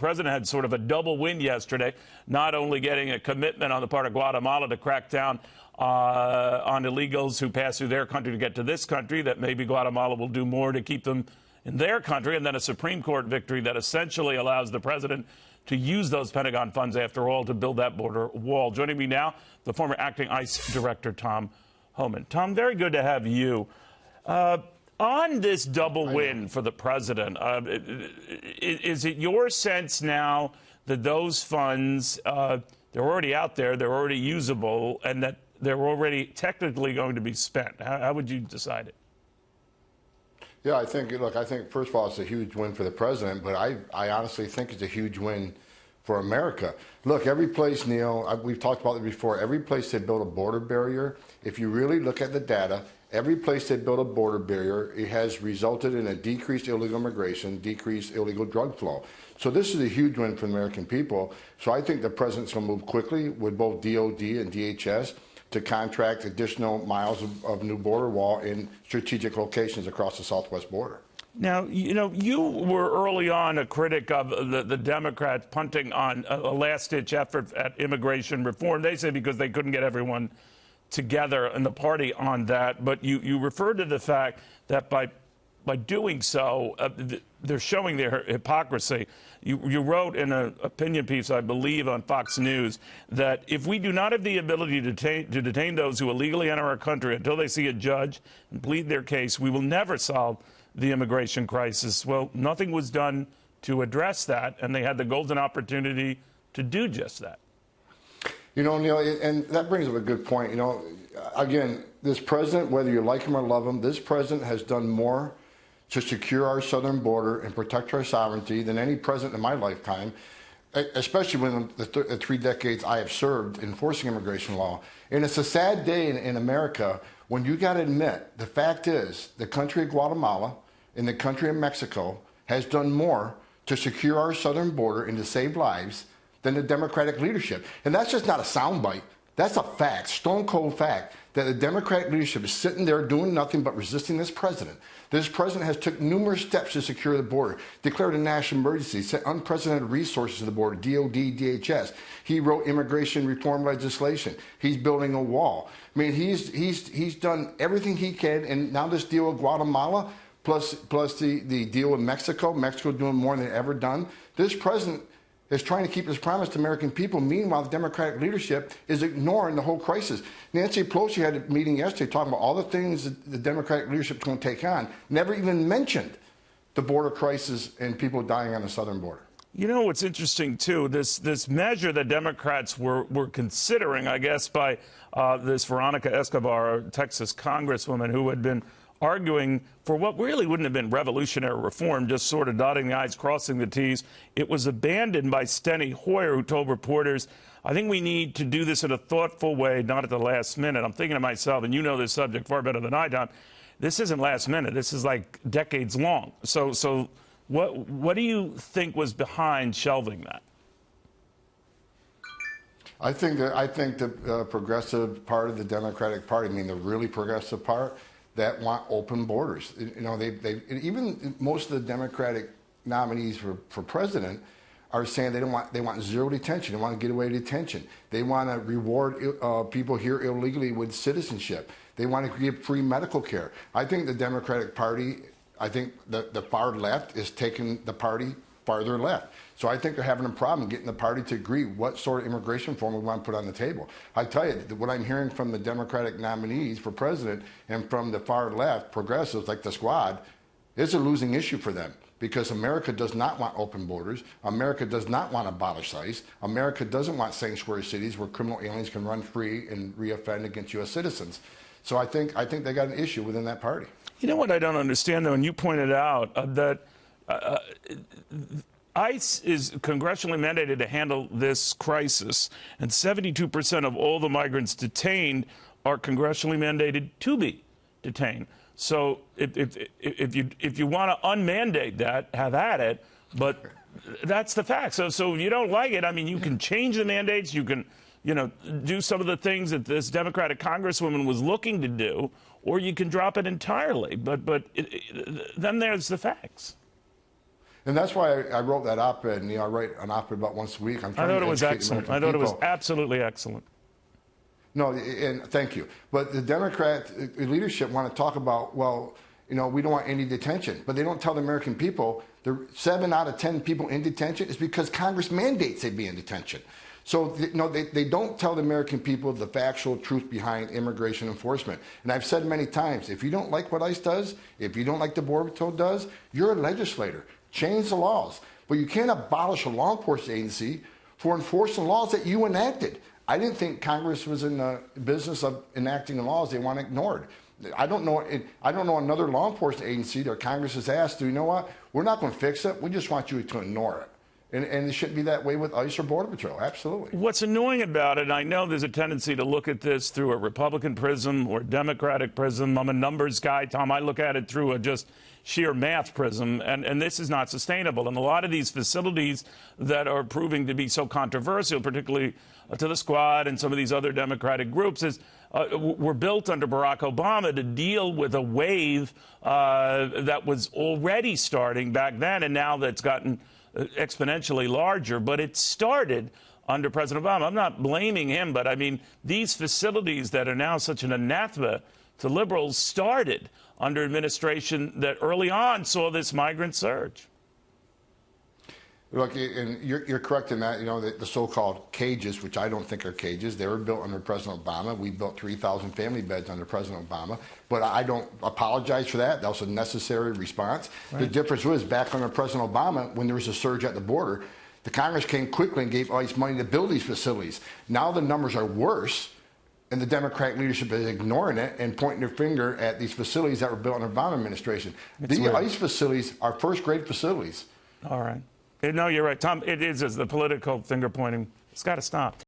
president had sort of a double win yesterday, not only getting a commitment on the part of Guatemala to crack down on illegals who pass through their country to get to this country, that maybe Guatemala will do more to keep them in their country, and then a Supreme Court victory that essentially allows the president to use those Pentagon funds, after all, to build that border wall. Joining me now, the former acting ICE director, Tom Homan. Tom, very good to have you. On this double win for the president, is it your sense now that those funds, they're already out there, they're already usable, and that they're already technically going to be spent? How would you decide it? Yeah, I think first of all, it's a huge win for the president, but I honestly think it's a huge win for America. Look, every place, Neil, we've talked about it before, every place they build a border barrier, if you really look at the data, every place they built a border barrier, it has resulted in a decreased illegal immigration, decreased illegal drug flow. So this is a huge win for the American people. So I think the president's going to move quickly with both DOD and DHS to contract additional miles of new border wall in strategic locations across the southwest border. Now, you were early on a critic of the Democrats punting on a last-ditch effort at immigration reform. They say because they couldn't get everyone together in the party on that. But you referred to the fact that by doing so, they're showing their hypocrisy. You wrote in an opinion piece, I believe, on Fox News, that if we do not have the ability to detain those who illegally enter our country until they see a judge and plead their case, we will never solve the immigration crisis. Well, nothing was done to address that, and they had the golden opportunity to do just that. You know, Neil, and that brings up a good point. You know, again, this president, whether you like him or love him, this president has done more to secure our southern border and protect our sovereignty than any president in my lifetime, especially when the 3 decades I have served enforcing immigration law. And it's a sad day in America when you got to admit, the fact is, the country of Guatemala and the country of Mexico has done more to secure our southern border and to save lives than the Democratic leadership. And that's just not a soundbite. That's a fact, stone cold fact, that the Democratic leadership is sitting there doing nothing but resisting this president. This president has took numerous steps to secure the border, declared a national emergency, sent unprecedented resources to the border, DOD, DHS. He wrote immigration reform legislation. He's building a wall. I mean, he's done everything he can, and now this deal with Guatemala, plus the deal with Mexico doing more than they've ever done. This president is trying to keep his promise to American people. Meanwhile, the Democratic leadership is ignoring the whole crisis. Nancy Pelosi had a meeting yesterday talking about all the things that the Democratic leadership is going to take on, never even mentioned the border crisis and people dying on the southern border. You know what's interesting, too, this measure that Democrats were considering, I guess, by this Veronica Escobar, a Texas congresswoman who had been arguing for what really wouldn't have been revolutionary reform, just sort of dotting the I's, crossing the T's. It was abandoned by Steny Hoyer, who told reporters, I think we need to do this in a thoughtful way, not at the last minute. I'm thinking to myself, and you know this subject far better than I, Tom, this isn't last minute. This is like decades long. So what do you think was behind shelving that? I think the progressive part of the Democratic Party, I mean the really progressive part, that want open borders. You know, even most of the Democratic nominees for president are saying they want zero detention. They want to get away detention. They want to reward people here illegally with citizenship. They want to give free medical care. I think the Democratic Party, I think the far left is taking the party farther left. So I think they're having a problem getting the party to agree what sort of immigration reform we want to put on the table. I tell you, what I'm hearing from the Democratic nominees for president and from the far left progressives like the Squad is a losing issue for them, because America does not want open borders. America does not want to abolish ICE. America doesn't want sanctuary cities where criminal aliens can run free and reoffend against U.S. citizens. So I think they got an issue within that party. You know what I don't understand, though, and you pointed out that ICE is congressionally mandated to handle this crisis, and 72% of all the migrants detained are congressionally mandated to be detained. So if you want to unmandate that, have at it, but that's the fact. So if you don't like it, I mean, you can change the mandates, you can, do some of the things that this Democratic Congresswoman was looking to do, or you can drop it entirely. But then there's the facts. And that's why I wrote that op-ed, and I write an op-ed about once a week. I'm I trying thought to it was educate the excellent. American I thought it was people. absolutely excellent. No, and thank you. But the Democrat leadership want to talk about, well, we don't want any detention. But they don't tell the American people, the 7 out of 10 people in detention is because Congress mandates they be in detention. So, they don't tell the American people the factual truth behind immigration enforcement. And I've said many times, if you don't like what ICE does, if you don't like the Border Patrol does, you're a legislator. Change the laws. But you can't abolish a law enforcement agency for enforcing laws that you enacted. I didn't think Congress was in the business of enacting the laws they want ignored. I don't know another law enforcement agency that Congress has asked, you know what, we're not going to fix it, we just want you to ignore it. And it shouldn't be that way with ICE or Border Patrol, absolutely. What's annoying about it, I know there's a tendency to look at this through a Republican prism or Democratic prism. I'm a numbers guy, Tom. I look at it through a just sheer math prism, and this is not sustainable. And a lot of these facilities that are proving to be so controversial, particularly to the Squad and some of these other Democratic groups, were built under Barack Obama to deal with a wave that was already starting back then, and now that's gotten exponentially larger, but it started under President Obama. I'm not blaming him, but I mean, these facilities that are now such an anathema to liberals started under administration that early on saw this migrant surge. Look, and you're correct in that, the so-called cages, which I don't think are cages, they were built under President Obama. We built 3,000 family beds under President Obama. But I don't apologize for that. That was a necessary response. Right. The difference was back under President Obama, when there was a surge at the border, the Congress came quickly and gave ICE money to build these facilities. Now the numbers are worse, and the Democratic leadership is ignoring it and pointing their finger at these facilities that were built under the Obama administration. These ICE facilities are first-grade facilities. All right. No, you're right, Tom. It is the political finger pointing. It's got to stop.